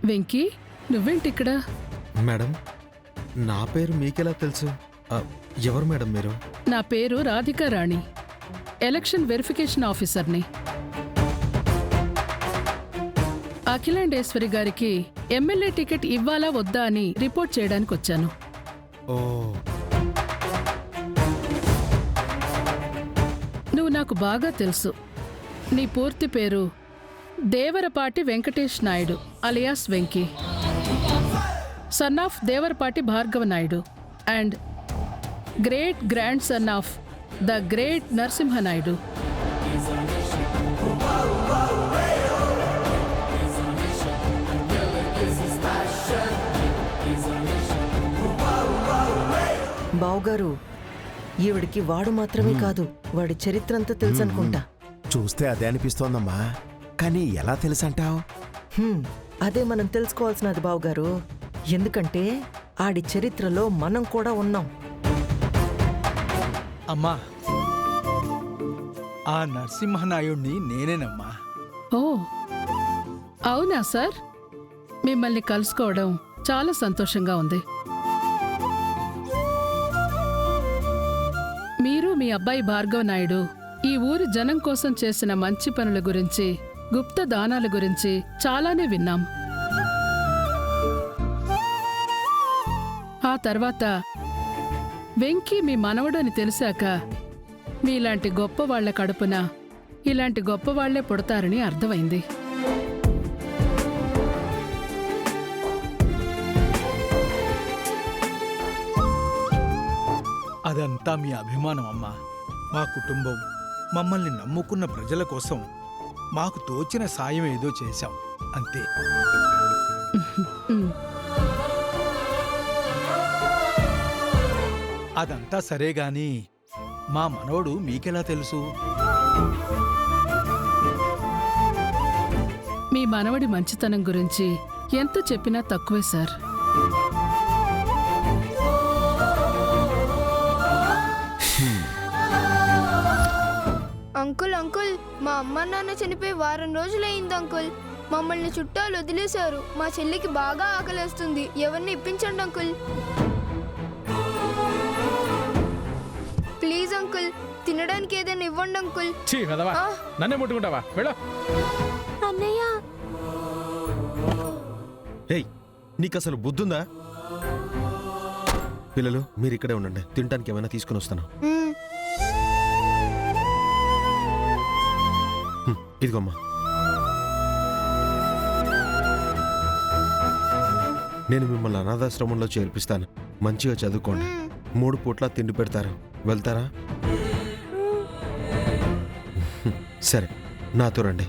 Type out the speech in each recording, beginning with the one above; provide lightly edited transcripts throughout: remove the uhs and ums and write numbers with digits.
Venky, నువ్వేంటిక్కడ? Madam, నా పేరు మీకెలా తెలుసు? ఎవరు మేడం మీరు? నా పేరు రాధికా రాణి, ఎలక్షన్ వెరిఫికేషన్ ఆఫీసర్ని. అఖిలాండేశ్వరి గారికి ఎమ్మెల్యే టికెట్ ఇవ్వాలా వద్దా అని రిపోర్ట్ చేయడానికి వచ్చాను. ఓ, నువ్వు నాకు బాగా తెలుసు. నీ పూర్తి పేరు Devarapati Venkatesh Naidu alias Venky, son of Devarapati Bhargava Naidu and great grand son of the great Narasimha Naidu. బావుగారు, ఈవిడికి వాడు మాత్రమే కాదు, వాడి చరిత్ర అంతా తెలుసు అనుకుంటా. చూస్తే అదే అనిపిస్తోందమ్మా, కానీ ఎలా తెలుసంటావు? అదే మనం తెలుసుకోవాల్సినది బావుగారు. ఎందుకంటే ఆడి చరిత్రలో మనం కూడా ఉన్నాం. అమ్మా, ఆ నరసింహనాయుణ్ణి నేనేనమ్మా. ఓ అవునా సార్? మిమ్మల్ని కలుసుకోవడం చాలా సంతోషంగా ఉంది. మీరు మీ అబ్బాయి భార్గవ నాయుడు ఈ ఊరి జనం కోసం చేసిన మంచి పనుల గురించి, గుప్త దానాల గురించి చాలానే విన్నాం. ఆ తర్వాత వెంకీ మీ మనవడు అని తెలిసాక మీలాంటి గొప్పవాళ్ల కడుపున ఇలాంటి గొప్పవాళ్లే పుడతారని అర్థమైంది. అదంతా మీ అభిమానం అమ్మా. మా కుటుంబం, మమ్మల్ని నమ్ముకున్న ప్రజల కోసం మాకు తోచిన సాయం ఏదో చేశాం, అంతే. అదంతా సరేగాని మా మనవడు మీకెలా తెలుసు? మీ మనవడి మంచితనం గురించి ఎంత చెప్పినా తక్కువే సార్. అంకుల్ అంకుల్, మా అమ్మ నాన్న చనిపోయి వారం రోజులైంది అంకుల్. మమ్మల్ని చుట్టాలు వదిలేశారు. మా చెల్లికి బాగా ఆకలేస్తుంది. ఎవరిని ఇప్పించండి అంకుల్. ప్లీజ్ అంకుల్, తినడానికి ఏదైనా ఇవ్వండి అంకుల్. నన్నే ముట్టుకుంటావా? అన్నయ్య, ఏయ్, నీకసలు బుద్ధుందా? పిల్లలు, మీరు ఇక్కడే ఉండండి, తినడానికి ఏమైనా తీసుకుని వస్తాను. ఇదిగోమ్మా. నేను మిమ్మల్ని అనాథాశ్రమంలో చేర్పిస్తాను. మంచిగా చదువుకోండి. 3 పూట్ల తిండి పెడతారు. వెళ్తారా? సరే, నాతో రండి.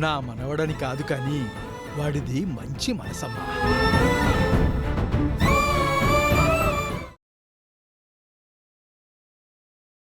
నా మనవడని కాదు కానీ వాడిది మంచి మనసమ్మా.